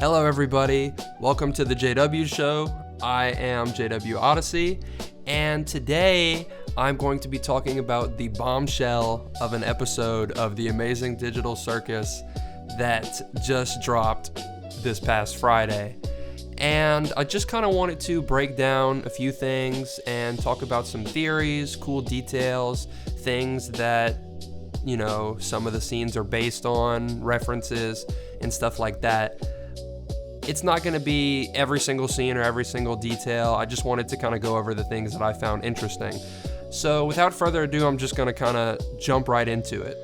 Hello everybody, welcome to the JW Show. I am JW Odyssey, and today I'm going to be talking about the bombshell of an episode of the amazing digital circus that just dropped this past Friday. And I just kind of wanted to break down a few things and talk about some theories, cool details, things that, you know, some of the scenes are based on, references, and stuff like that. It's not going to be every single scene or every single detail. I just wanted to kind of go over the things that I found interesting. So without further ado, I'm just going to kind of jump right into it.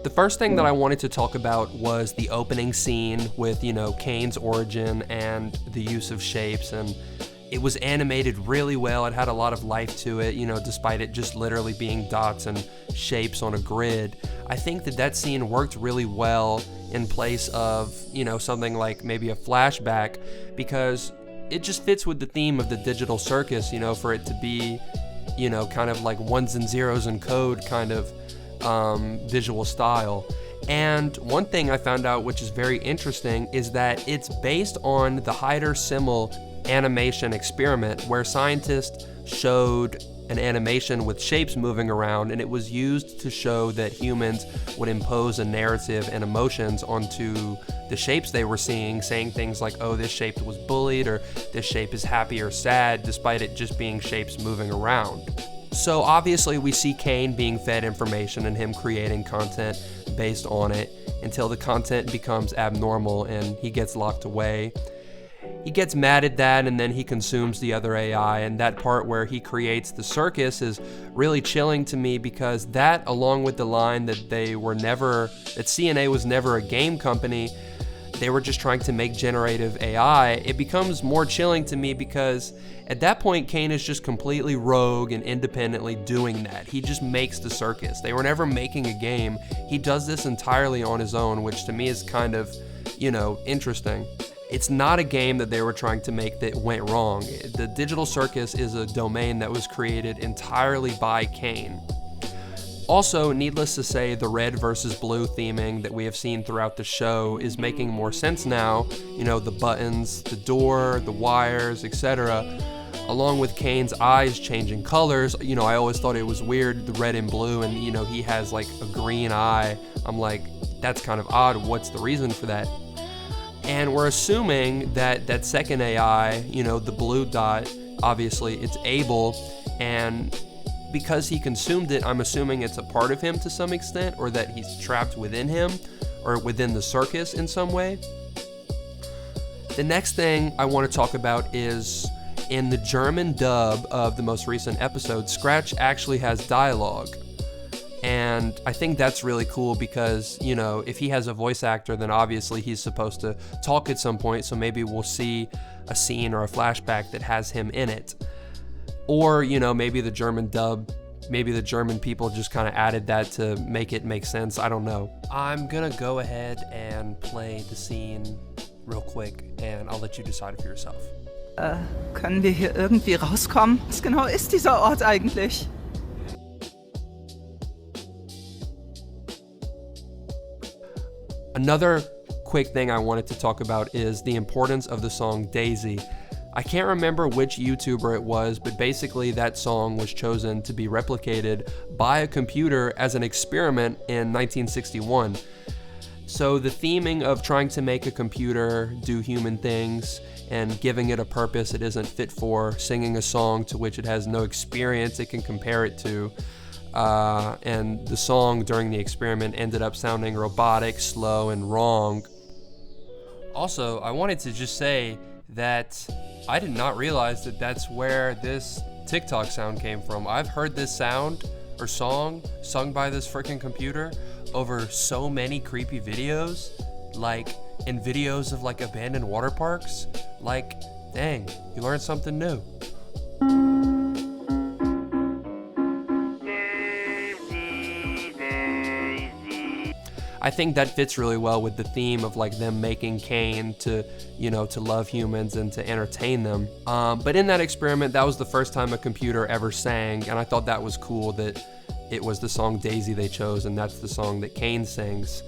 The first thing that I wanted to talk about was the opening scene with, Kane's origin and the use of shapes, and it was animated really well. It had a lot of life to it, despite it just literally being dots and shapes on a grid. I think that scene worked really well in place of, something like maybe a flashback, because it just fits with the theme of the digital circus, for it to be, kind of like ones and zeros and code kind of visual style. And one thing I found out, which is very interesting, is that it's based on the Hyder-Simmel animation experiment, where scientists showed an animation with shapes moving around, and it was used to show that humans would impose a narrative and emotions onto the shapes they were seeing, saying things like, oh, this shape was bullied, or this shape is happy or sad, despite it just being shapes moving around. So obviously we see Kane being fed information and him creating content based on it until the content becomes abnormal and he gets locked away. He gets mad at that, and then he consumes the other AI, and that part where he creates the circus is really chilling to me, because that, along with the line that that CNA was never a game company, they were just trying to make generative AI, it becomes more chilling to me, because at that point Kane is just completely rogue and independently doing that. He just makes the circus. They were never making a game. He does this entirely on his own, which to me is kind of, interesting. It's not a game that they were trying to make that went wrong. The digital circus is a domain that was created entirely by Kane. Also, needless to say, the red versus blue theming that we have seen throughout the show is making more sense now. The buttons, the door, the wires, etc. Along with Kane's eyes changing colors. I always thought it was weird, the red and blue, and he has like a green eye. I'm like, that's kind of odd. What's the reason for that? And we're assuming that second AI, the blue dot, obviously it's Abel, and because he consumed it, I'm assuming it's a part of him to some extent, or that he's trapped within him, or within the circus in some way. The next thing I want to talk about is, in the German dub of the most recent episode, Scratch actually has dialogue. And I think that's really cool because, if he has a voice actor, then obviously he's supposed to talk at some point, so maybe we'll see a scene or a flashback that has him in it. Or, maybe the German dub, maybe the German people just kind of added that to make it make sense. I don't know. I'm gonna go ahead and play the scene real quick, and I'll let you decide for yourself. Können wir hier irgendwie rauskommen? Was genau ist dieser Ort eigentlich? Another quick thing I wanted to talk about is the importance of the song Daisy. I can't remember which YouTuber it was, but basically that song was chosen to be replicated by a computer as an experiment in 1961. So the theming of trying to make a computer do human things and giving it a purpose it isn't fit for, singing a song to which it has no experience it can compare it to, and the song during the experiment ended up sounding robotic, slow, and wrong. Also, I wanted to just say that I did not realize that that's where this TikTok sound came from. I've heard this sound or song sung by this freaking computer over so many creepy videos, like in videos of like abandoned water parks. Like, dang, you learned something new. I think that fits really well with the theme of like them making Kane to, to love humans and to entertain them. But in that experiment, that was the first time a computer ever sang, and I thought that was cool that, it was the song Daisy they chose, and that's the song that Kane sings.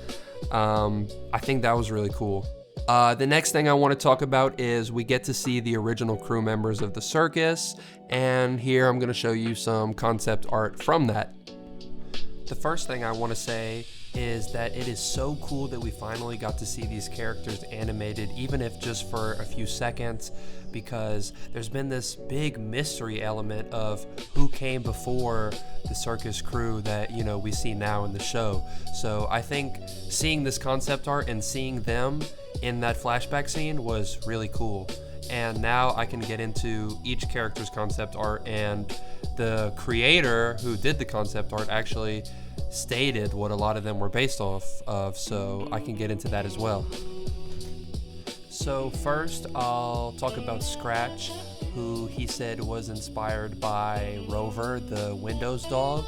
I think that was really cool. The next thing I want to talk about is we get to see the original crew members of the circus, and here I'm going to show you some concept art from that. The first thing I want to say is that it is so cool that we finally got to see these characters animated, even if just for a few seconds, because there's been this big mystery element of who came before the circus crew that, you know, we see now in the show. So I think seeing this concept art and seeing them in that flashback scene was really cool. And now I can get into each character's concept art, and the creator who did the concept art actually stated what a lot of them were based off of, so I can get into that as well. So first I'll talk about Scratch, who he said was inspired by Rover, the Windows dog,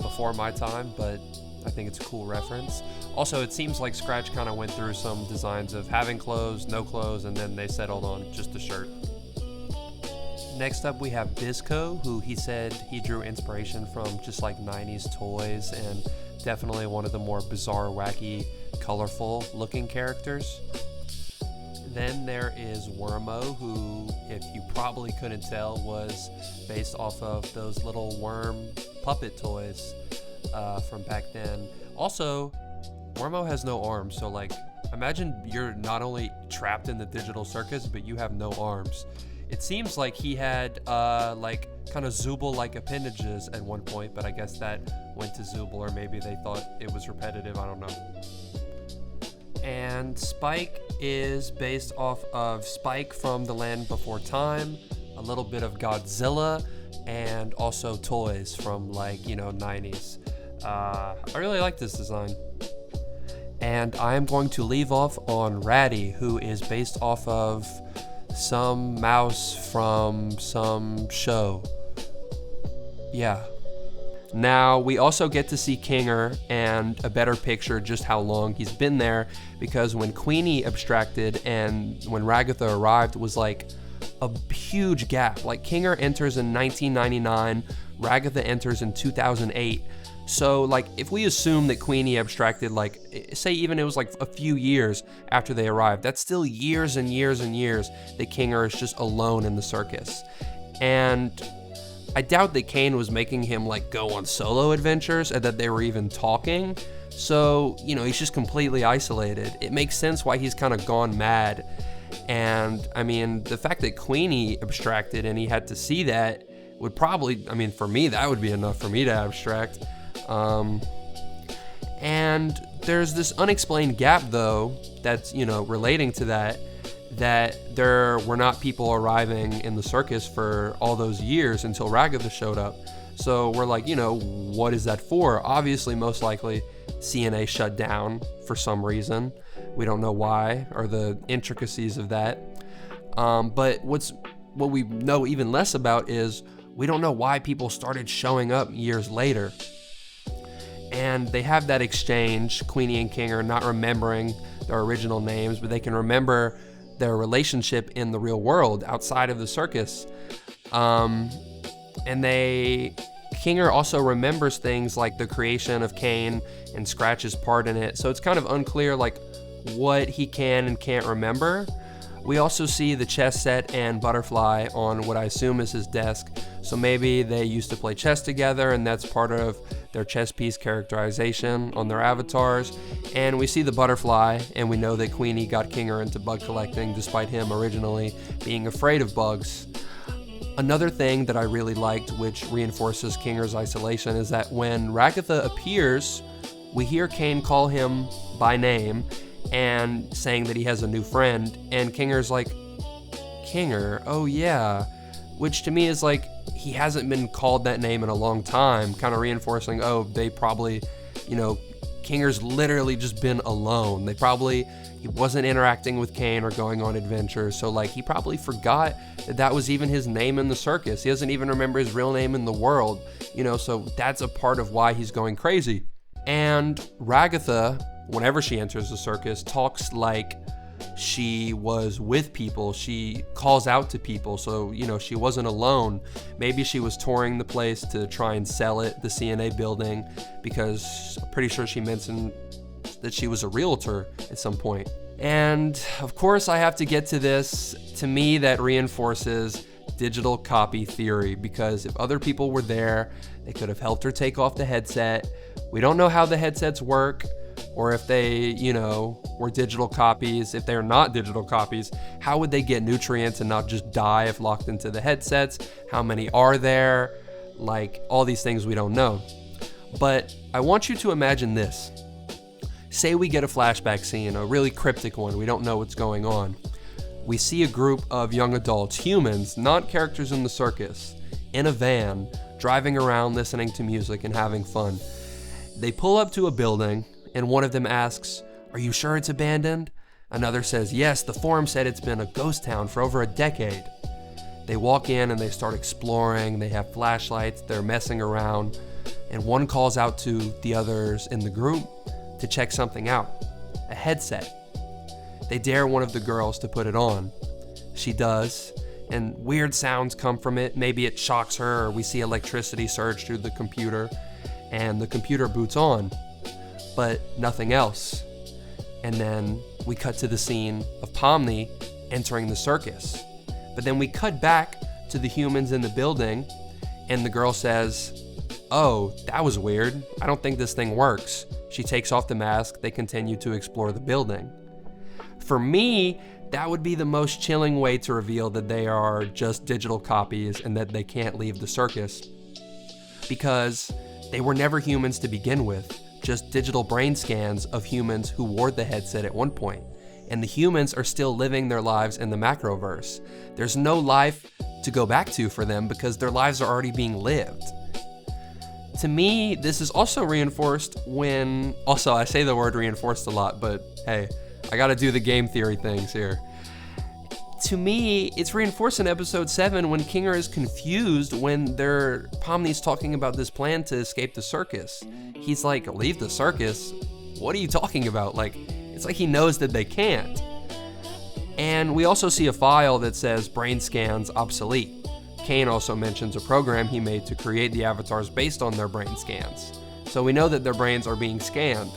before my time, but I think it's a cool reference. Also, it seems like Scratch kind of went through some designs of having clothes, no clothes, and then they settled on just a shirt. Next up we have Bisco, who he said he drew inspiration from just like 90s toys, and definitely one of the more bizarre, wacky, colorful looking characters. Then there is Wormo, who, if you probably couldn't tell, was based off of those little worm puppet toys from back then. Also, Wormo has no arms, so like imagine you're not only trapped in the digital circus, but you have no arms. It seems like he had like kind of Zooble-like appendages at one point, but I guess that went to Zooble, or maybe they thought it was repetitive, I don't know. And Spike is based off of Spike from The Land Before Time, a little bit of Godzilla, and also toys from like, you know, 90s. I really like this design. And I am going to leave off on Ratty, who is based off of some mouse from some show. Yeah. Now, we also get to see Kinger and a better picture just how long he's been there, because when Queenie abstracted and when Ragatha arrived was like a huge gap. Like Kinger enters in 1999, Ragatha enters in 2008. So like if we assume that Queenie abstracted, like say even it was like a few years after they arrived, that's still years and years and years that Kinger is just alone in the circus. And I doubt that Kane was making him like go on solo adventures and that they were even talking. So, you know, he's just completely isolated. It makes sense why he's kind of gone mad. And I mean, the fact that Queenie abstracted and he had to see that would probably, I mean, for me, that would be enough for me to abstract. And there's this unexplained gap though that's, you know, relating to that there were not people arriving in the circus for all those years until Ragatha showed up. So we're like, you know, what is that for? Obviously, most likely CNA shut down for some reason. We don't know why or the intricacies of that. But what we know even less about is we don't know why people started showing up years later. And they have that exchange, Queenie and Kinger not remembering their original names, but they can remember their relationship in the real world outside of the circus. And Kinger also remembers things like the creation of Kane and Scratch's part in it. So it's kind of unclear like what he can and can't remember. We also see the chess set and Butterfly on what I assume is his desk. So maybe they used to play chess together and that's part of their chess piece characterization on their avatars. And we see the Butterfly and we know that Queenie got Kinger into bug collecting despite him originally being afraid of bugs. Another thing that I really liked, which reinforces Kinger's isolation, is that when Ragatha appears, we hear Kane call him by name and saying that he has a new friend, and Kinger's like, Kinger, oh yeah, which to me is like, he hasn't been called that name in a long time, kind of reinforcing, oh, they probably, you know, Kinger's literally just been alone. He wasn't interacting with Kane or going on adventures, so like he probably forgot that was even his name in the circus. He doesn't even remember his real name in the world, you know, so that's a part of why he's going crazy. And Ragatha, whenever she enters the circus, talks like she was with people. She calls out to people, so she wasn't alone. Maybe she was touring the place to try and sell it, the CNA building, because I'm pretty sure she mentioned that she was a realtor at some point. And of course I have to get to this. To me, that reinforces digital copy theory, because if other people were there, they could have helped her take off the headset. We don't know how the headsets work, or if they, were digital copies. If they're not digital copies, how would they get nutrients and not just die if locked into the headsets? How many are there? Like, all these things we don't know. But I want you to imagine this. Say we get a flashback scene, a really cryptic one. We don't know what's going on. We see a group of young adults, humans, not characters in the circus, in a van, driving around listening to music and having fun. They pull up to a building, and one of them asks, "Are you sure it's abandoned?" Another says, "Yes, the forum said it's been a ghost town for over a decade." They walk in and they start exploring. They have flashlights, they're messing around, and one calls out to the others in the group to check something out, a headset. They dare one of the girls to put it on. She does, and weird sounds come from it. Maybe it shocks her, or we see electricity surge through the computer, and the computer boots on, but nothing else. And then we cut to the scene of Pomni entering the circus. But then we cut back to the humans in the building, and the girl says, "Oh, that was weird. I don't think this thing works." She takes off the mask. They continue to explore the building. For me, that would be the most chilling way to reveal that they are just digital copies and that they can't leave the circus, because they were never humans to begin with, just digital brain scans of humans who wore the headset at one point. And the humans are still living their lives in the macroverse. There's no life to go back to for them because their lives are already being lived. To me, this is also reinforced when, also I say the word reinforced a lot, but hey, I gotta do the game theory things here. To me, it's reinforced in episode 7 when Kinger is confused when Pomni's talking about this plan to escape the circus. He's like, "Leave the circus? What are you talking about?" Like, it's like he knows that they can't. And we also see a file that says brain scans obsolete. Kane also mentions a program he made to create the avatars based on their brain scans. So we know that their brains are being scanned.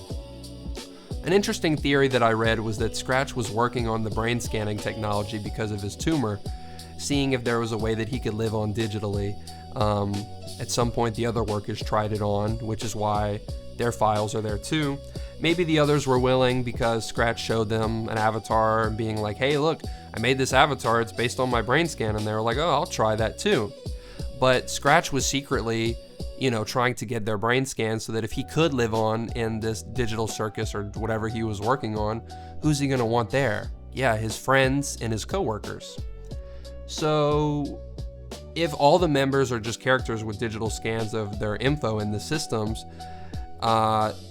An interesting theory that I read was that Scratch was working on the brain scanning technology because of his tumor, seeing if there was a way that he could live on digitally. At some point the other workers tried it on, which is why their files are there too. Maybe the others were willing because Scratch showed them an avatar and being like, "Hey, look, I made this avatar, it's based on my brain scan," and they were like, "Oh, I'll try that too." But Scratch was secretly, trying to get their brain scans so that if he could live on in this digital circus or whatever he was working on, who's he gonna want there? Yeah, his friends and his coworkers. So if all the members are just characters with digital scans of their info in the systems,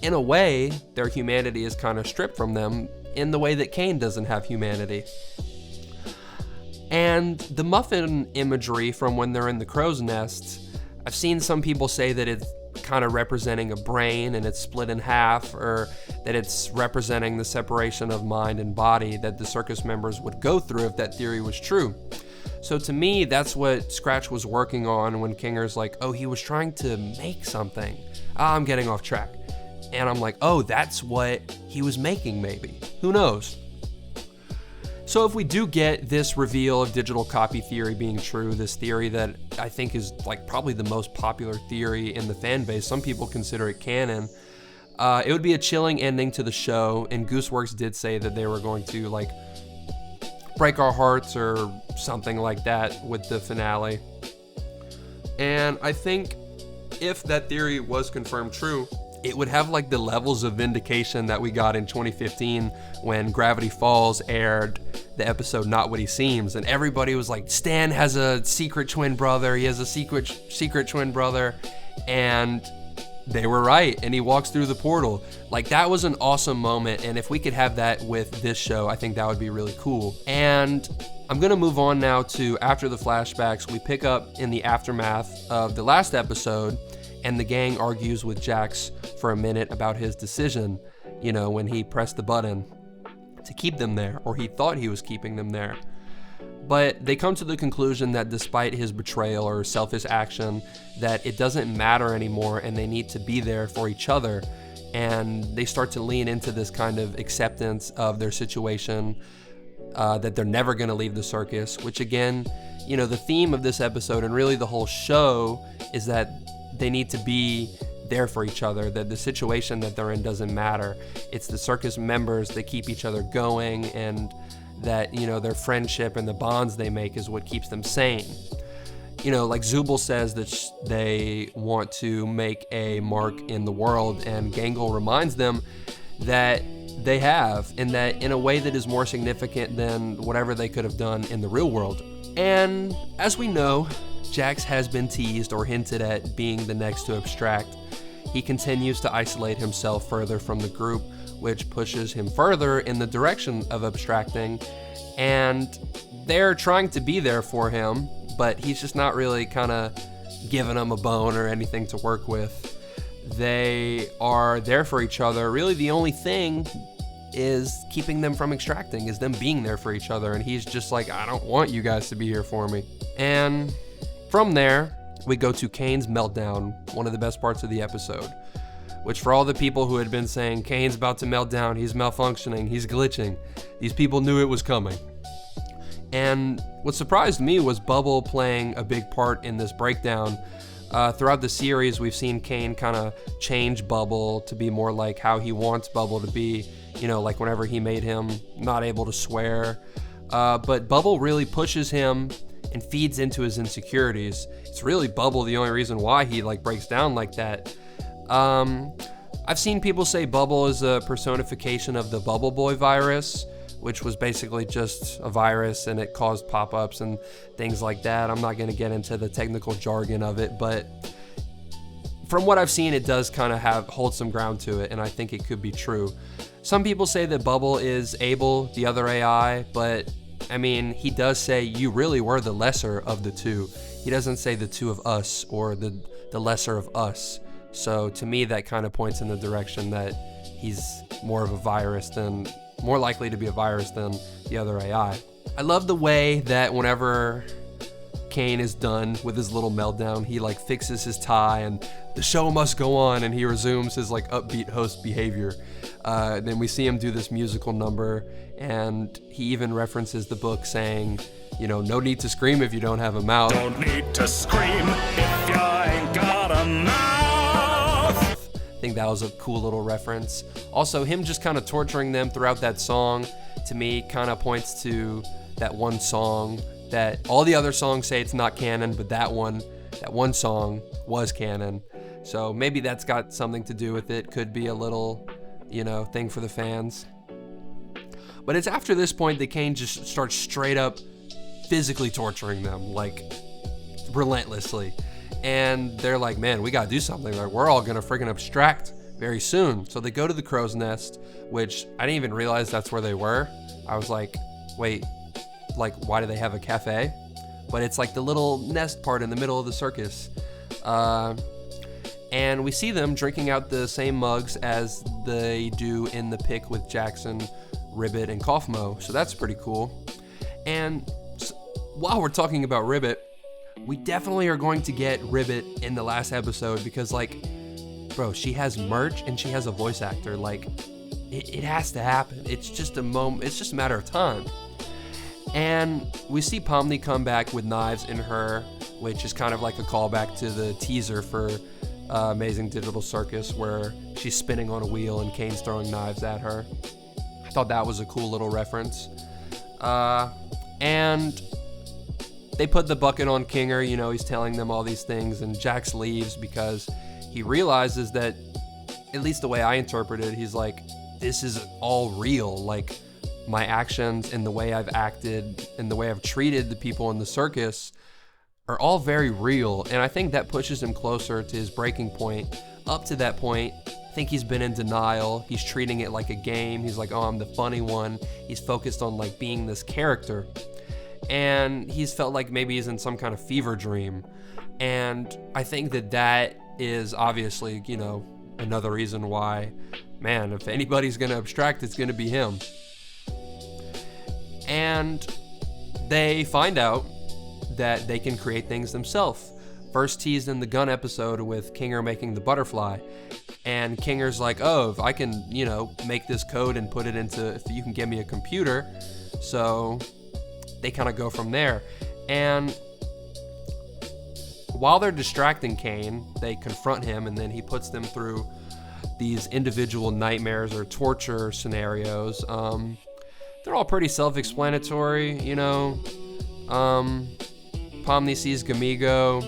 in a way, their humanity is kind of stripped from them in the way that Kane doesn't have humanity. And the muffin imagery from when they're in the crow's nest, I've seen some people say that it's kind of representing a brain and it's split in half, or that it's representing the separation of mind and body that the circus members would go through if that theory was true. So to me, that's what Scratch was working on when Kinger's like, "Oh, he was trying to make something." I'm getting off track. And I'm like, oh, that's what he was making maybe. Who knows? So if we do get this reveal of digital copy theory being true, this theory that I think is like probably the most popular theory in the fan base, some people consider it canon, it would be a chilling ending to the show, and Gooseworks did say that they were going to like break our hearts or something like that with the finale. And I think if that theory was confirmed true, it would have like the levels of vindication that we got in 2015 when Gravity Falls aired the episode Not What He Seems, and everybody was like, Stan has a secret twin brother, he has a secret twin brother, and they were right, and he walks through the portal. Like, that was an awesome moment, and if we could have that with this show, I think that would be really cool. And I'm gonna move on now to after the flashbacks. We pick up in the aftermath of the last episode, and the gang argues with Jax for a minute about his decision, when he pressed the button. to keep them there, or he thought he was keeping them there. But they come to the conclusion that despite his betrayal or selfish action, that it doesn't matter anymore and they need to be there for each other. And they start to lean into this kind of acceptance of their situation, that they're never going to leave the circus, which again, you know, the theme of this episode and really the whole show is that they need to be there for each other, that the situation that they're in doesn't matter. It's the circus members that keep each other going, and that, you know, their friendship and the bonds they make is what keeps them sane. You know, like Zubul says that they want to make a mark in the world, and Gangle reminds them that they have, and that in a way that is more significant than whatever they could have done in the real world. And as we know, Jax has been teased or hinted at being the next to abstract. He continues to isolate himself further from the group, which pushes him further in the direction of abstracting, and they're trying to be there for him, but he's just not really kind of giving them a bone or anything to work with. They are there for each other. Really, the only thing is keeping them from extracting is them being there for each other, and he's just like, I don't want you guys to be here for me. And from there, we go to Kane's meltdown, one of the best parts of the episode, which for all the people who had been saying, Kane's about to melt down, he's malfunctioning, he's glitching, these people knew it was coming. And what surprised me was Bubble playing a big part in this breakdown. Throughout the series, we've seen Kane kind of change Bubble to be more like how he wants Bubble to be, you know, like whenever he made him not able to swear. But Bubble really pushes him and feeds into his insecurities. It's really Bubble the only reason why he like breaks down like that. I've seen people say Bubble is a personification of the Bubble Boy virus, which was basically just a virus and it caused pop-ups and things like that. I'm not going to get into the technical jargon of it, but from what I've seen, it does kind of hold some ground to it, and I think it could be true. Some people say that Bubble is Abel, the other AI, but I mean, he does say you really were the lesser of the two. He doesn't say the two of us or the lesser of us. So to me, that kind of points in the direction that he's more likely to be a virus than the other AI. I love the way that whenever Kane is done with his little meltdown, he like fixes his tie and the show must go on, and he resumes his like upbeat host behavior. Then we see him do this musical number, and he even references the book saying, you know, no need to scream if you don't have a mouth. Don't need to scream if you ain't got a mouth. I think that was a cool little reference. Also, him just kind of torturing them throughout that song, to me, kind of points to that one song that all the other songs say it's not canon, but that one song was canon. So maybe that's got something to do with it. Could be a little, you know, thing for the fans. But it's after this point that Kane just starts straight up physically torturing them, like relentlessly. And they're like, man, we gotta do something. Like, we're all gonna friggin' abstract very soon. So they go to the crow's nest, which I didn't even realize that's where they were. I was like, wait, like, why do they have a cafe? But it's like the little nest part in the middle of the circus. And we see them drinking out the same mugs as they do in the pic with Jackson, Ribbit, and Kaufmo. So that's pretty cool. And while we're talking about Ribbit, we definitely are going to get Ribbit in the last episode because, like, bro, she has merch and she has a voice actor. Like, it has to happen. It's just a moment. It's just a matter of time. And we see Pomni come back with knives in her, which is kind of like a callback to the teaser for Amazing Digital Circus, where she's spinning on a wheel and Kane's throwing knives at her. I thought that was a cool little reference. And they put the bucket on Kinger, you know, he's telling them all these things, and Jax leaves because he realizes that, at least the way I interpret it, he's like, this is all real. Like, my actions and the way I've acted and the way I've treated the people in the circus are all very real. And I think that pushes him closer to his breaking point. Up to that point, I think he's been in denial. He's treating it like a game. He's like, oh, I'm the funny one. He's focused on like being this character. And he's felt like maybe he's in some kind of fever dream. And I think that is obviously, you know, another reason why, man, if anybody's going to abstract, it's going to be him. And they find out that they can create things themselves. First teased in the gun episode with Kinger making the butterfly. And Kinger's like, oh, if I can, make this code and put it into, if you can give me a computer. So they kind of go from there. And while they're distracting Kane, they confront him, and then he puts them through these individual nightmares or torture scenarios. They're all pretty self-explanatory, Pomni sees Gamigo,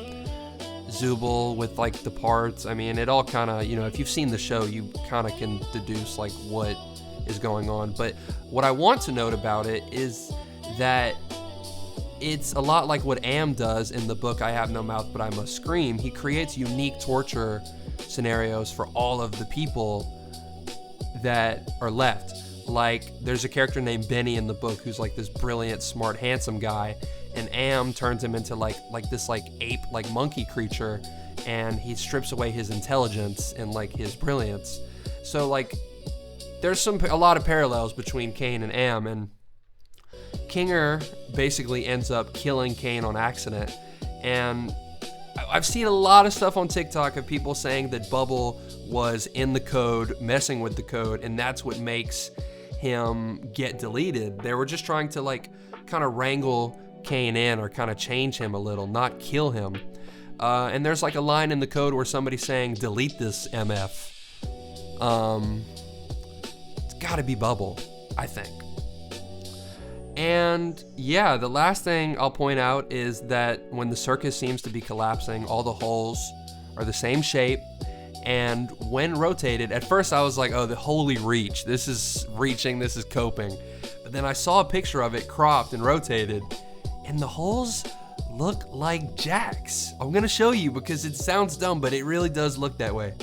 Zubul with like the parts. I mean, it all kind of, if you've seen the show, you kind of can deduce like what is going on. But what I want to note about it is that it's a lot like what Am does in the book I Have No Mouth But I Must Scream. He creates unique torture scenarios for all of the people that are left. Like, there's a character named Benny in the book who's like this brilliant, smart, handsome guy, and Am turns him into like this like ape, like monkey creature, and he strips away his intelligence and like his brilliance. So like, there's a lot of parallels between Kane and Am, and Kinger basically ends up killing Kane on accident. And I've seen a lot of stuff on TikTok of people saying that Bubble was in the code, messing with the code, and that's what makes him get deleted. They were just trying to like kind of wrangle Kane in or kind of change him a little, not kill him. And there's like a line in the code where somebody's saying, delete this MF. It's gotta be Bubble, I think. And yeah, the last thing I'll point out is that when the circus seems to be collapsing, all the holes are the same shape. And when rotated, at first I was like, oh, the holy reach. This is reaching, this is coping. But then I saw a picture of it cropped and rotated, and the holes look like jacks. I'm gonna show you because it sounds dumb, but it really does look that way.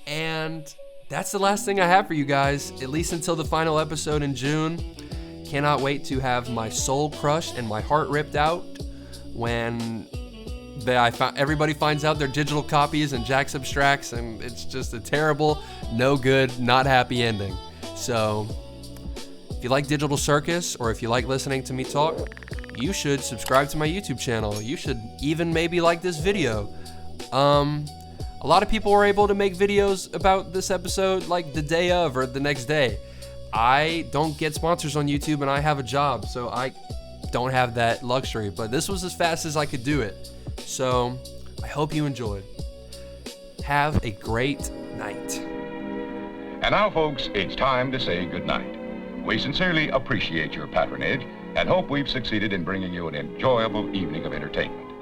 And that's the last thing I have for you guys, at least until the final episode in June. Cannot wait to have my soul crushed and my heart ripped out when everybody finds out their digital copies and Jack subtracts, and it's just a terrible, no good, not happy ending. So if you like Digital Circus, or if you like listening to me talk, you should subscribe to my YouTube channel. You should even maybe like this video. A lot of people were able to make videos about this episode like the day of or the next day. I don't get sponsors on YouTube and I have a job, so I don't have that luxury, but this was as fast as I could do it. So I hope you enjoyed. Have a great night. And now, folks, it's time to say goodnight. We sincerely appreciate your patronage and hope we've succeeded in bringing you an enjoyable evening of entertainment.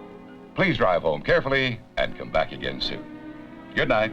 Please drive home carefully and come back again soon. Good night.